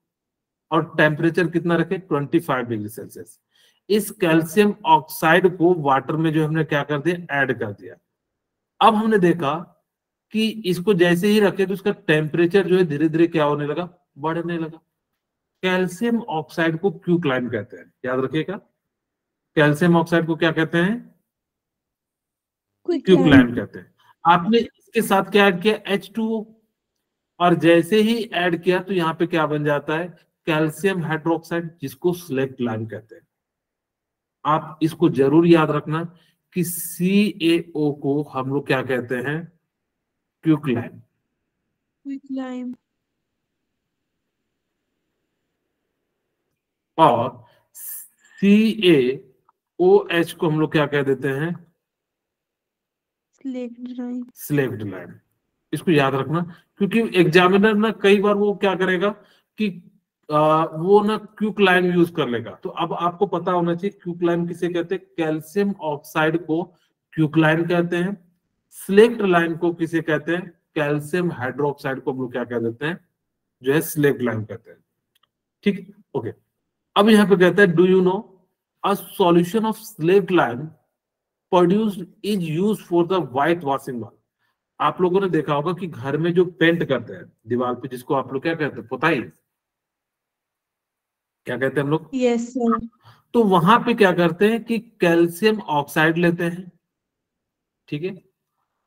और टेम्परेचर कितना रखे, 25 डिग्री सेल्सियस। इस कैल्शियम ऑक्साइड को वाटर में जो हमने क्या कर दिया, ऐड कर दिया। अब हमने देखा कि इसको जैसे ही रखे तो उसका टेम्परेचर जो है धीरे धीरे क्या होने लगा, बढ़ने लगा। कैल्शियम ऑक्साइड को क्यूक्लाइन कहते हैं, याद रखिएगा। कैल्शियम ऑक्साइड को क्या कहते हैं, क्यूक्लाइन कहते हैं। आपने इसके साथ क्या ऐड किया, H2O, और जैसे ही ऐड किया तो यहाँ पे क्या बन जाता है, कैल्शियम हाइड्रोक्साइड, जिसको स्लेक्ट लाइन कहते हैं। आप इसको जरूर याद रखना कि CaO को हम लोग क्या कहते हैं, क्यूक्लाइन। Quicklime. और CaOH को हम लोग क्या कह देते हैं, Slaked lime. Select line. इसको याद रखना, क्योंकि एग्जामिनर ना कई बार वो क्या करेगा कि वो ना क्यूक्लाइन यूज कर लेगा। तो अब आपको पता होना चाहिए क्यूक्लाइन किसे कहते हैं, कैल्शियम ऑक्साइड को क्यूक्लाइन कहते हैं। स्लेक्ट लाइन को किसे कहते हैं, कैल्शियम हाइड्रोक्साइड को हम लोग क्या कह देते हैं, जो है स्लेक्ट लाइन कहते हैं। ठीक, ओके। अब यहाँ पे कहता है, do you know a solution of slaked lime produced is used for the white washing wall. आप लोगों ने देखा होगा कि घर में जो पेंट करते हैं दीवार पे, जिसको आप लोग क्या कहते हैं, पुताई, क्या कहते हैं हम लोग, Yes, sir. तो वहां पे क्या करते हैं कि कैल्शियम ऑक्साइड लेते हैं, ठीक है।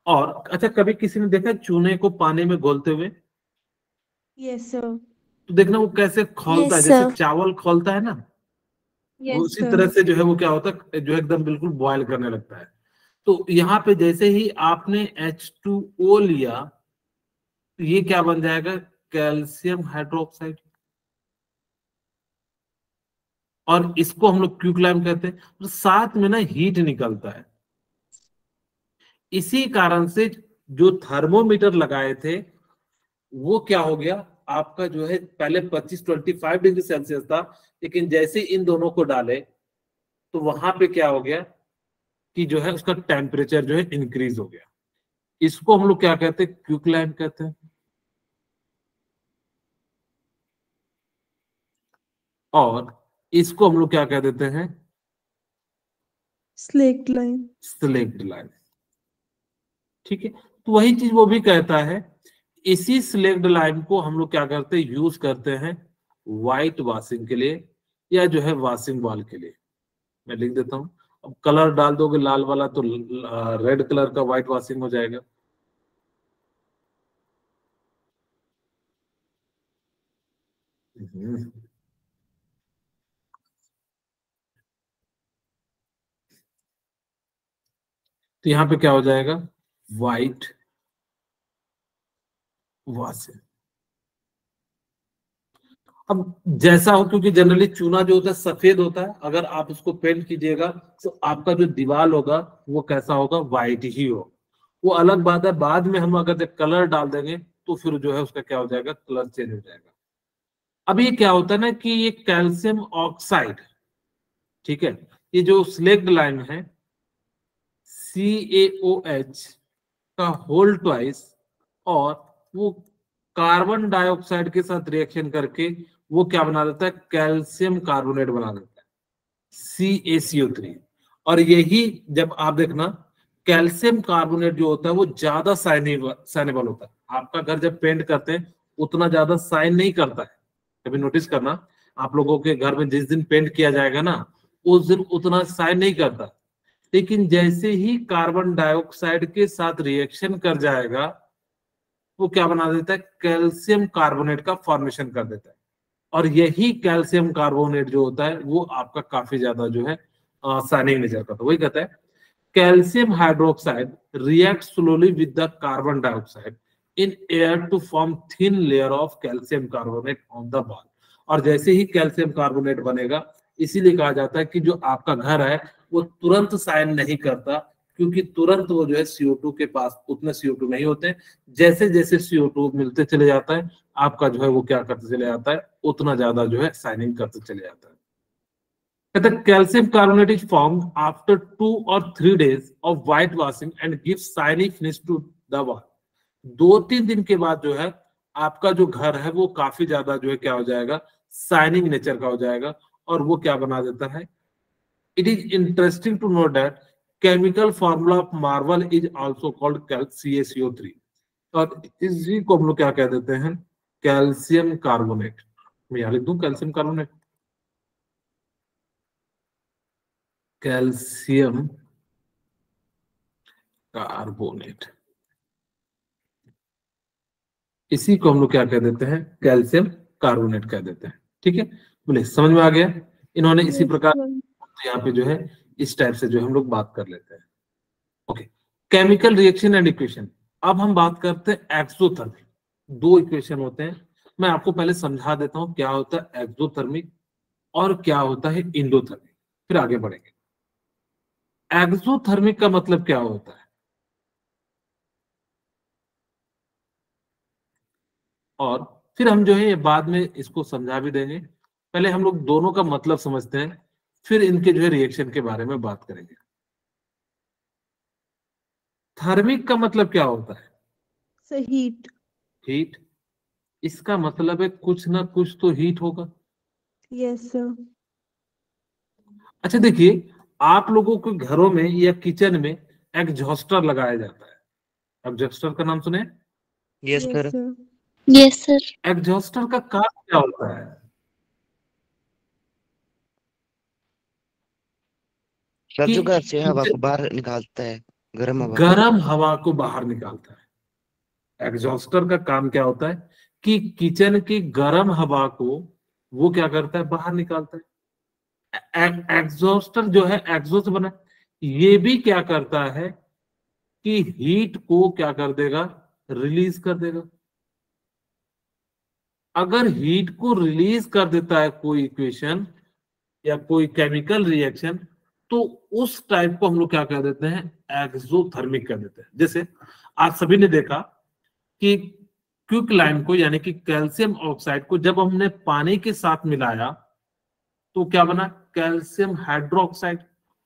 और अच्छा, कभी किसी ने देखा चूने को पानी में घोलते हुए, Yes, sir. तो देखना वो कैसे खौलता है, Yes, जैसे sir. चावल खौलता है ना, Yes, उसी sir. तरह से जो है वो क्या होता है, जो है एकदम बिल्कुल बॉयल करने लगता है। तो यहाँ पे जैसे ही आपने H2O लिया तो ये क्या बन जाएगा, कैल्शियम हाइड्रोक्साइड, और इसको हम लोग क्विकलाइम कहते हैं। तो साथ में ना हीट निकलता है। इसी कारण से जो थर्मोमीटर लगाए थे वो क्या हो गया आपका, जो है पहले 25 डिग्री सेल्सियस था, लेकिन जैसे इन दोनों को डाले तो वहां पे क्या हो गया कि जो है उसका टेम्परेचर जो है इंक्रीज हो गया। इसको हम लोग क्या कहते हैं, क्विकलाइम कहते हैं। और इसको हम लोग क्या कह देते हैं, Slaked lime. Slaked lime. ठीक है, तो वही चीज वो भी कहता है। इसी स्लेक्ड लाइम को हम लोग क्या करते हैं, यूज करते हैं व्हाइट वॉशिंग के लिए, या जो है वॉशिंग वॉल के लिए। मैं लिख देता हूं। अब कलर डाल दोगे लाल वाला तो रेड कलर का व्हाइट वॉशिंग हो जाएगा। हम्म। तो यहाँ पे क्या हो जाएगा, व्हाइट वॉशिंग। अब जैसा हो, क्योंकि जनरली चूना जो होता है सफेद होता है, अगर आप उसको पेंट कीजिएगा तो आपका जो दीवार होगा वो कैसा होगा, व्हाइट ही हो। वो अलग बात है, बाद में हम अगर कलर डाल देंगे तो फिर जो है उसका क्या हो जाएगा, कलर चेंज हो जाएगा। अब ये क्या होता है ना कि ये कैल्शियम ऑक्साइड, ठीक है, ये जो स्लेक्ड लाइम है CaOH का होल ट्वाइस, और वो कार्बन डाइऑक्साइड के साथ रिएक्शन करके वो क्या बना देता है, कैल्शियम कार्बोनेट बना देता है, CaCO3। और यही जब आप देखना, कैल्शियम कार्बोनेट जो होता है वो ज्यादा साइनेबल होता है। आपका घर जब पेंट करते हैं उतना ज्यादा साइन नहीं करता है। कभी नोटिस करना, आप लोगों के घर में जिस दिन पेंट किया जाएगा ना, उस दिन उतना साइन नहीं करता। लेकिन जैसे ही कार्बन डाइऑक्साइड के साथ रिएक्शन कर जाएगा, वो क्या बना देता है, कैल्शियम कार्बोनेट का फॉर्मेशन कर देता है। और यही कैल्शियम कार्बोनेट जो होता है वो आपका काफी ज्यादा जो है साइनिंग नेचर का। तो वही कहता है, calcium hydroxide react slowly with the carbon dioxide in air to form thin layer of calcium carbonate on the wall. और जैसे ही कैल्शियम कार्बोनेट बनेगा, इसीलिए कहा जाता है कि जो आपका घर है वो तुरंत साइन नहीं करता, क्योंकि तुरंत वो जो है CO2 के पास उतने CO2 नहीं होते। जैसे जैसे CO2 मिलते चले जाता है, आपका जो है वो क्या करते चले जाता है, उतना ज्यादा जो है साइनिंग करते चले जाता है। कहते हैं calcium carbonate is form after 2 or 3 days of white washing and give shiny finish to the wall. 2-3 दिन के बाद जो है आपका जो घर है वो काफी ज्यादा जो है क्या हो जाएगा, शाइनिंग नेचर का हो जाएगा। और वो क्या बना देता है, it is interesting to know that chemical formula of marble is also called CaCO3। और इसी को हम लोग क्या कह देते हैं, कैल्शियम कार्बोनेट। मैं यहाँ लिख दूं कैल्शियम कार्बोनेट, कैल्शियम कार्बोनेट। इसी को हम लोग क्या कह देते हैं, कैल्शियम कार्बोनेट कह देते हैं। ठीक है, बोले समझ में आ गया। इन्होंने इसी Yes, प्रकार sir. यहाँ पे जो है इस टाइप से जो हम लोग बात कर लेते हैं। Okay, chemical reaction and equation. अब हम बात करते हैं एक्सोथर्मिक। 2 इक्वेशन होते हैं, मैं आपको पहले समझा देता हूं क्या होता है एक्सोथर्मिक और क्या होता है इंडोथर्मिक, फिर आगे बढ़ेंगे। एक्सोथर्मिक का मतलब क्या होता है, और फिर हम जो है ये बाद में इसको समझा भी देंगे। पहले हम लोग दोनों का मतलब समझते हैं, फिर इनके जो है रिएक्शन के बारे में बात करेंगे। थर्मिक का मतलब क्या होता है, So heat. हीट। इसका मतलब है कुछ ना कुछ तो हीट होगा। Yes, sir. अच्छा देखिए, आप लोगों के घरों में या किचन में एग्जॉस्टर लगाया जाता है। एग्जॉस्टर का नाम सुने, yes Yes, sir. sir. Yes sir. Exhauster का काम क्या होता है, सर कि जो घर से हवा को बाहर निकालता है, गर्म हवा को। गर्म हवा को बाहर निकालता है। एग्जॉस्टर का काम क्या होता है कि किचन की गर्म हवा को वो क्या करता है, बाहर निकालता है। एग्जॉस्टर जो है एग्जॉस्ट बना, ये भी क्या करता है कि हीट को क्या कर देगा, रिलीज कर देगा। अगर हीट को रिलीज कर देता है कोई इक्वेशन या कोई केमिकल रिएक्शन, तो उस टाइप को हम लोग क्या कह देते हैं, एक्सोथर्मिक कह देते हैं। जैसे आप सभी ने देखा कि क्विक लाइम को यानी कि कैल्शियम ऑक्साइड को जब हमने पानी के साथ मिलाया तो क्या बना, कैल्शियम हाइड्रोक्साइड।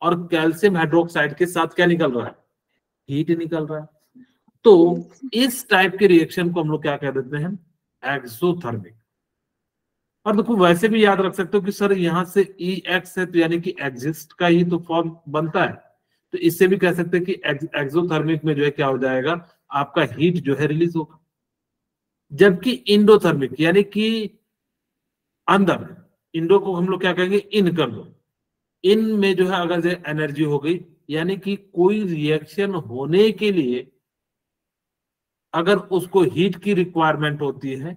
और कैल्शियम हाइड्रोक्साइड के साथ क्या निकल रहा है, हीट निकल रहा है। तो इस टाइप के रिएक्शन को हम लोग क्या कह देते हैं, एक्सोथर्मिक। और देखो वैसे भी याद रख सकते हो कि सर यहाँ से ई एक्स है तो यानी कि एग्जिस्ट का ही तो फॉर्म बनता है, तो इससे भी कह सकते हैं कि एक्सोथर्मिक में जो है क्या हो जाएगा, आपका हीट जो है रिलीज होगा। जबकि इंडोथर्मिक यानी कि अंदर, इंडो को हम लोग क्या कहेंगे, इन कर दो, इन में जो है अगर एनर्जी हो गई, यानी कि कोई रिएक्शन होने के लिए अगर उसको हीट की रिक्वायरमेंट होती है,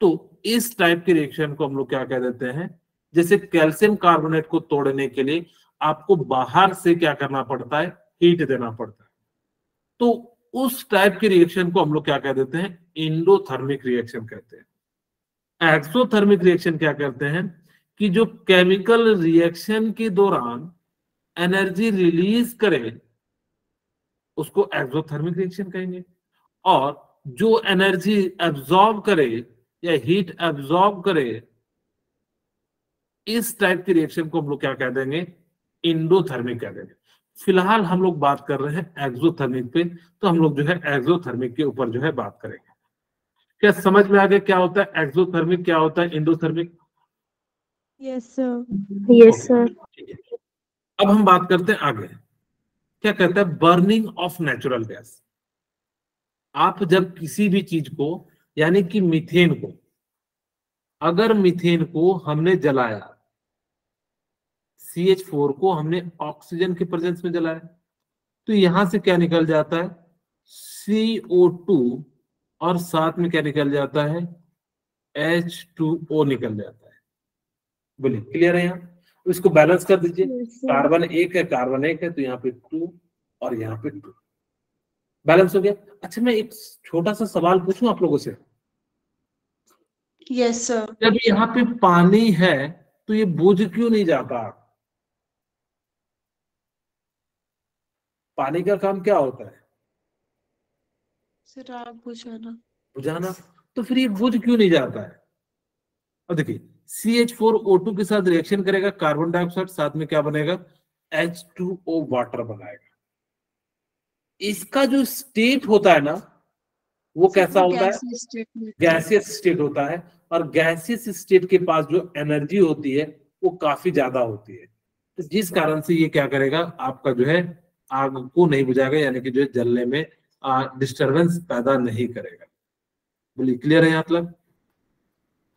तो इस टाइप के रिएक्शन को हम लोग क्या कह देते हैं, जैसे कैल्शियम कार्बोनेट को तोड़ने के लिए आपको बाहर से क्या करना पड़ता है, हीट देना पड़ता है। तो उस टाइप के रिएक्शन को हम लोग क्या कह देते हैं, इंडोथर्मिक रिएक्शन कहते हैं। एक्सोथर्मिक रिएक्शन क्या करते हैं कि जो केमिकल रिएक्शन के दौरान एनर्जी रिलीज करे उसको एक्सोथर्मिक रिएक्शन कहेंगे, और जो एनर्जी एब्जॉर्ब करे या हीट एब्जॉर्ब करे, इस टाइप की रिएक्शन को हम लोग क्या कह देंगे, इंडोथर्मिक कह देंगे। फिलहाल हम लोग बात कर रहे हैं एक्सोथर्मिक पे, तो हम लोग जो है एक्सोथर्मिक के ऊपर जो है बात करेंगे। क्या समझ में आ गया क्या होता है एक्सोथर्मिक, क्या होता है endothermic? Yes sir. Yes sir. अब हम बात करते हैं आगे, क्या कहता है बर्निंग ऑफ नेचुरल गैस। आप जब किसी भी चीज को, यानी कि मीथेन को, अगर मीथेन को हमने जलाया, CH4 को हमने ऑक्सीजन के प्रेजेंस में जलाया, तो यहां से क्या निकल जाता है, CO2, और साथ में क्या निकल जाता है, H2O निकल जाता है। बोलिए क्लियर है? यहाँ इसको बैलेंस कर दीजिए, कार्बन एक है, कार्बन एक है, तो यहाँ पे 2 और यहाँ पे 2 बैलेंस हो गया। अच्छा मैं एक छोटा सा सवाल पूछूं आप लोगों से, यस सर। जब यहाँ पे पानी है तो ये बुझ क्यों नहीं जाता? पानी का काम क्या होता है, सर आग बुझाना। बुझाना। तो फिर ये बुझ क्यों नहीं जाता है? अब देखिए CH4O2 के साथ रिएक्शन करेगा, कार्बन डाइऑक्साइड, साथ में क्या बनेगा, H2O वाटर बनाएगा। इसका जो स्टेट होता है ना, वो कैसा होता है, गैसियस स्टेट होता है। और गैसियस स्टेट के पास जो एनर्जी होती है वो काफी ज्यादा होती है, तो जिस कारण से ये क्या करेगा, आपका जो है आग को नहीं बुझाएगा, यानी कि जो है जलने में डिस्टरबेंस पैदा नहीं करेगा। बोलिए क्लियर है? मतलब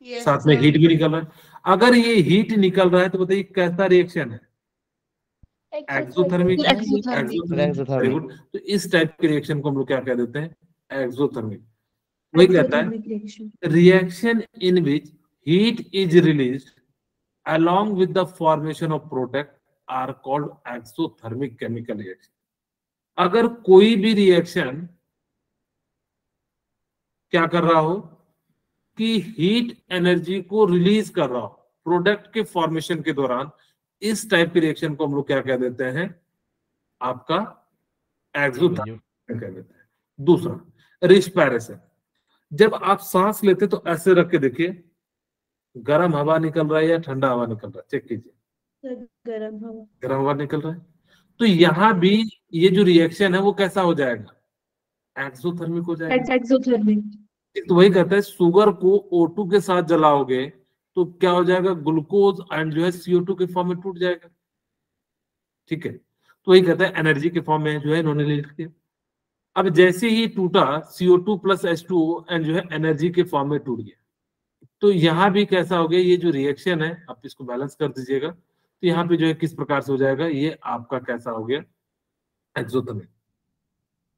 साथ में हीट भी निकल रहा है। अगर ये हीट निकल रहा है तो बताइए कैसा रिएक्शन है, एक्सोथर्मिक है। Very good. तो इस टाइप के रिएक्शन को हम लोग क्या कह देते हैं, एक्सोथर्मिक। वही कहता है reaction in which heat is released along with the formation of product are called exothermic chemical reaction। अगर कोई भी रिएक्शन क्या कर रहा हो कि हीट एनर्जी को रिलीज कर रहा हो प्रोडक्ट के फॉर्मेशन के दौरान, इस टाइप के रिएक्शन को हम लोग क्या कह देते हैं, आपका एक्सोथर्मिक कह देते हैं। दूसरा रिस्पायरेशन, जब आप सांस लेते तो ऐसे रख के देखिए, गर्म हवा निकल रहा है या ठंडा हवा निकल रहा है, चेक कीजिए। गर्म हवा निकल रहा है, तो यहाँ भी ये जो रिएक्शन है वो कैसा हो जाएगा, एक्सोथर्मिक हो जाएगा। एक्सोथर्मिक। तो वही कहता है शुगर को O2 के साथ जलाओगे तो क्या हो जाएगा, ग्लूकोज एंड जो है CO2 के फॉर्म में टूट जाएगा। ठीक है, तो वही कहता है एनर्जी के फॉर्म में जो है इन्होंने लिख दिया। अब जैसे ही टूटा CO2 प्लस H2O एंड जो है एनर्जी के फॉर्म में टूट गया, तो यहाँ भी कैसा हो गया, ये जो रिएक्शन है आप इसको बैलेंस कर दीजिएगा, तो यहाँ पे जो है किस प्रकार से हो जाएगा, ये आपका कैसा हो गया, एक्सोथर्मिक।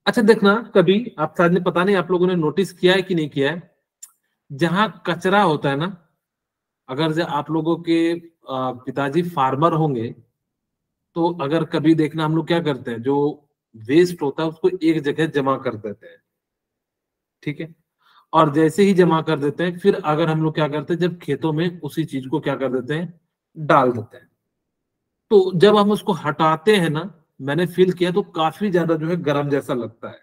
अच्छा देखना कभी आप शायद ने, पता नहीं आप लोगों ने नोटिस किया है कि नहीं किया है, जहां कचरा होता है ना, अगर से आप लोगों के पिताजी फार्मर होंगे तो अगर कभी देखना हम लोग क्या करते हैं, जो वेस्ट होता है उसको एक जगह जमा कर देते हैं, ठीक है। और जैसे ही जमा कर देते हैं फिर अगर हम लोग क्या करते हैं, जब खेतों में उसी चीज को क्या कर देते हैं, डाल देते हैं। तो जब हम उसको हटाते हैं ना, मैंने फील किया तो काफी ज्यादा जो है गर्म जैसा लगता है।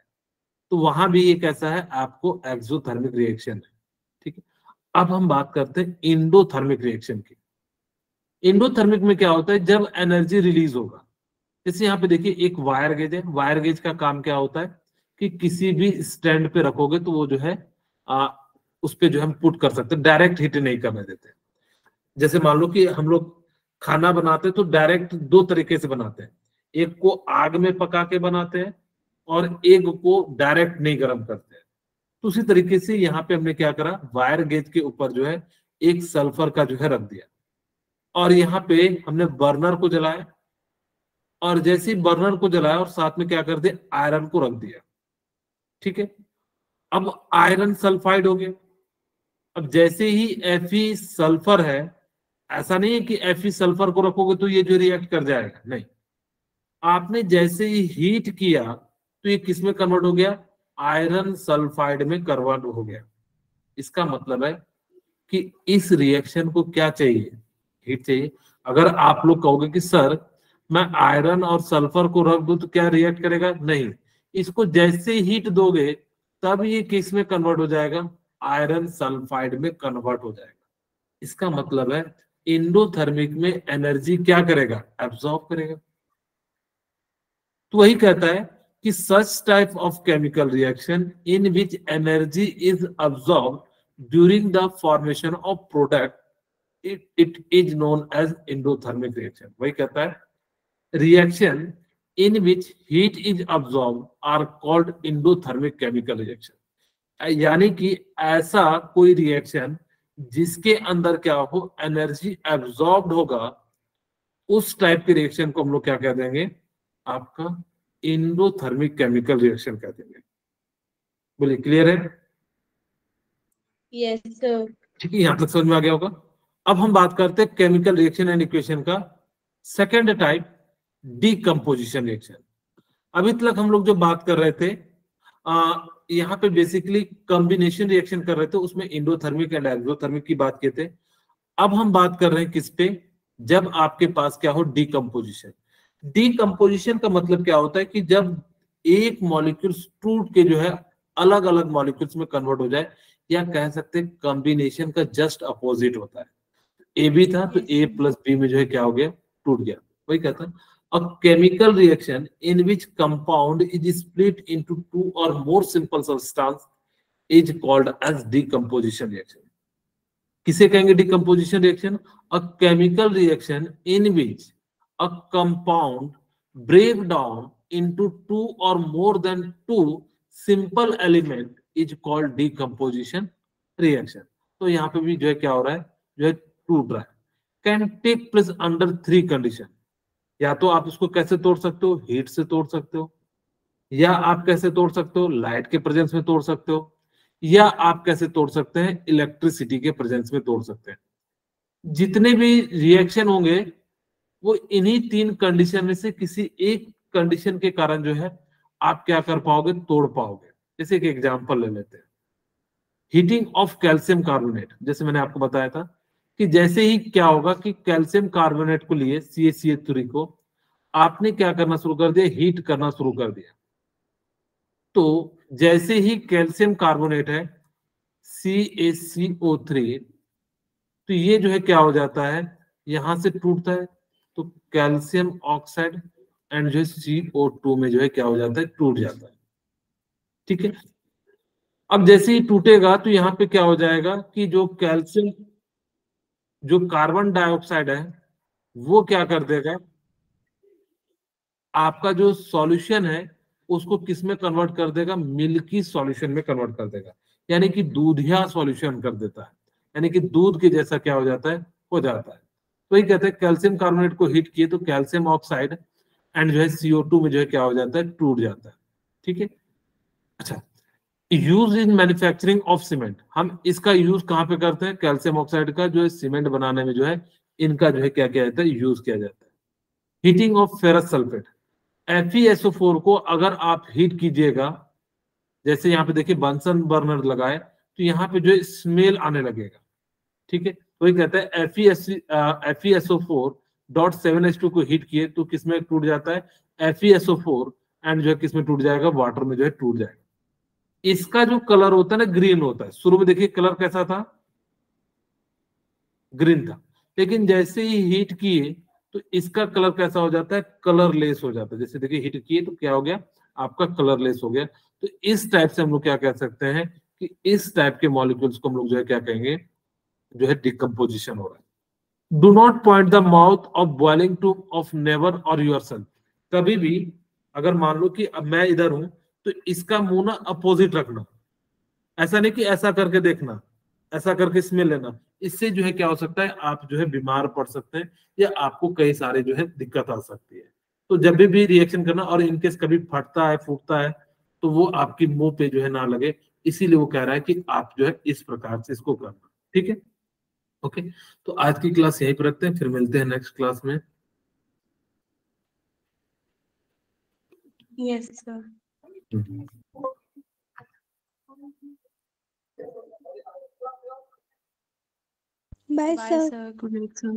तो वहां भी एक ऐसा है आपको एक्सोथर्मिक रिएक्शन है, ठीक है। अब हम बात करते हैं इंडोथर्मिक रिएक्शन की। इंडोथर्मिक में क्या होता है, जब एनर्जी रिलीज होगा, जैसे यहाँ पे देखिए एक वायर गेज है। वायर गेज का काम क्या होता है कि किसी भी स्टैंड पे रखोगे तो वो जो है उस पे जो हम पुट कर सकते हैं, डायरेक्ट हीट नहीं करने देते। जैसे मान लो कि हम लोग खाना बनाते हैं तो डायरेक्ट दो तरीके से बनाते हैं, एक को आग में पका के बनाते हैं और एक को डायरेक्ट नहीं गर्म करते हैं। तो उसी तरीके से यहाँ पे हमने क्या करा, वायर गेज के ऊपर जो है एक सल्फर का जो है रख दिया और यहाँ पे हमने बर्नर को जलाया और जैसे ही बर्नर को जलाया और साथ में क्या कर दिया, आयरन को रख दिया, ठीक है। अब आयरन सल्फाइड हो गया। अब जैसे ही Fe सल्फर है, ऐसा नहीं है कि Fe सल्फर को रखोगे तो ये जो रिएक्ट कर जाएगा, नहीं। आपने जैसे ही हीट किया तो ये किस में कन्वर्ट हो गया, आयरन सल्फाइड में कन्वर्ट हो गया। इसका मतलब है कि इस रिएक्शन को क्या चाहिए, हीट चाहिए। अगर आप लोग कहोगे कि सर मैं आयरन और सल्फर को रख दूं तो क्या रिएक्ट करेगा, नहीं। इसको जैसे हीट दोगे तब ये किस में कन्वर्ट हो जाएगा, आयरन सल्फाइड में कन्वर्ट हो जाएगा। इसका मतलब है इंडोथर्मिक में एनर्जी क्या करेगा, एब्सॉर्ब करेगा। तो वही कहता है कि such type of chemical reaction in which energy is absorb during the formation of product it is known as endothermic reaction। वही कहता है reaction in which heat is absorbed are called endothermic chemical reaction। यानी कि ऐसा कोई reaction जिसके अंदर क्या हो, एनर्जी एब्सॉर्ब्ड होगा, उस टाइप के रिएक्शन को हम लोग क्या कह देंगे, आपका एंडोथर्मिक केमिकल रिएक्शन कह देंगे। बोलिए क्लियर है? Yes sir. ठीक है, यहां तक समझ में आ गया होगा। अब हम बात करते हैं केमिकल रिएक्शन एंड इक्वेशन का सेकेंड टाइप, डीकंपोजिशन रिएक्शन। अभी तक हम लोग जो बात कर रहे थे यहाँ पे बेसिकली कॉम्बिनेशन रिएक्शन कर रहे थे, उसमें इंडोथर्मिक एंड एक्सोथर्मिक की बात किए थे। अब हम बात कर रहे हैं किस पे, जब आपके पास क्या हो, डीकंपोजिशन। डीकंपोजिशन का मतलब क्या होता है कि जब एक मॉलिक्यूल्स टूट के जो है अलग अलग मॉलिक्यूल्स में कन्वर्ट हो जाए, या कह सकते हैं कॉम्बिनेशन का जस्ट अपोजिट होता है। ए बी था तो ए प्लस बी में जो है क्या हो गया, टूट गया। वही कहता है a chemical reaction in which compound is split into two or more simple substance is called as decomposition reaction। किसे कहेंगे decomposition reaction? A chemical reaction in which a compound break down into two or more than two simple element is called decomposition reaction। तो यहाँ पे भी जो है क्या हो रहा है, जो है टूट रहा है। Can take place under three condition. या तो आप इसको कैसे तोड़ सकते हो, हीट से तोड़ सकते हो, या आप कैसे तोड़ सकते हो, लाइट के प्रेजेंस में तोड़ सकते हो, या आप कैसे तोड़ सकते हैं, इलेक्ट्रिसिटी के प्रेजेंस में तोड़ सकते हैं। जितने भी रिएक्शन होंगे वो इन्हीं तीन कंडीशन में से किसी एक कंडीशन के कारण जो है आप क्या कर पाओगे, तोड़ पाओगे। जैसे एक एग्जांपल ले लेते हैं, हीटिंग ऑफ कैल्शियम कार्बोनेट। जैसे मैंने आपको बताया था कि जैसे ही क्या होगा कि कैल्शियम कार्बोनेट को लिए CaCH3 को आपने क्या करना शुरू कर दिया, हीट करना शुरू कर दिया। तो जैसे ही कैल्शियम कार्बोनेट है CaCO3, तो ये जो है क्या हो जाता है, यहां से टूटता है, तो कैल्शियम ऑक्साइड एंड जो है CO2 में जो है क्या हो जाता है, टूट जाता है। ठीक है, अब जैसे ही टूटेगा तो यहाँ पे क्या हो जाएगा कि जो कैल्शियम, जो कार्बन डाइऑक्साइड है वो क्या कर देगा, आपका जो सॉल्यूशन है उसको किस में कन्वर्ट कर देगा, मिल्की सॉल्यूशन में कन्वर्ट कर देगा। यानी कि दूधिया सॉल्यूशन कर देता है, यानी कि दूध के जैसा क्या हो जाता है, हो जाता है। तो ये कहते हैं कैल्शियम कार्बोनेट को हीट किए तो कैल्शियम ऑक्साइड एंड जो है CO2 में जो है क्या हो जाता है, टूट जाता है। ठीक है, अच्छा use in manufacturing of cement, हम इसका यूज कहाँ पे करते हैं? कैल्शियम ऑक्साइड का जो है सीमेंट बनाने में जो है इनका जो है क्या किया जाता है? यूज किया जाता है। Heating of ferrous sulphate, FeSO4 को अगर आप हीट कीजिएगा, जैसे यहाँ पे देखिए बंसन बर्नर लगाए तो यहाँ पे जो है स्मेल आने लगेगा, ठीक है। तो ये कहता है FeSO4.7H2 को हीट किए तो किसमें टूट जाता है? FeSO4 एंड जो है किसमें टूट जाएगा? वाटर में जो है टूट जाएगा। इसका जो कलर होता है ना ग्रीन होता है, शुरू में देखिए कलर कैसा था? ग्रीन था, लेकिन जैसे ही हीट किए तो इसका कलर कैसा हो जाता है? कलरलेस हो जाता है। जैसे देखिए हीट किए तो क्या हो गया? आपका कलरलेस हो गया। तो इस टाइप से हम लोग क्या कह सकते हैं कि इस टाइप के मॉलिक्यूल्स को हम लोग जो है क्या कहेंगे? जो है डिकम्पोजिशन हो रहा है। Do not point the mouth of boiling two of never और योरसेल्फ, कभी भी अगर मान लो कि अब मैं इधर हूं तो इसका मुंह ना अपोजिट रखना, ऐसा नहीं कि ऐसा करके देखना, ऐसा करके स्मेल लेना। इससे जो है क्या हो सकता है? आप जो है बीमार पड़ सकते हैं या आपको कई सारे जो है दिक्कत आ सकती है। तो जब भी रिएक्शन करना, और इनकेस कभी फटता है फूटता है तो वो आपकी मुंह पे जो है ना लगे, इसीलिए वो कह रहा है कि आप जो है इस प्रकार से इसको करना, ठीक है। ओके, तो आज की क्लास यहीं पर रखते हैं, फिर मिलते हैं नेक्स्ट क्लास में। Yes, sir. Bye, Bye, sir. sir. Good night, sir.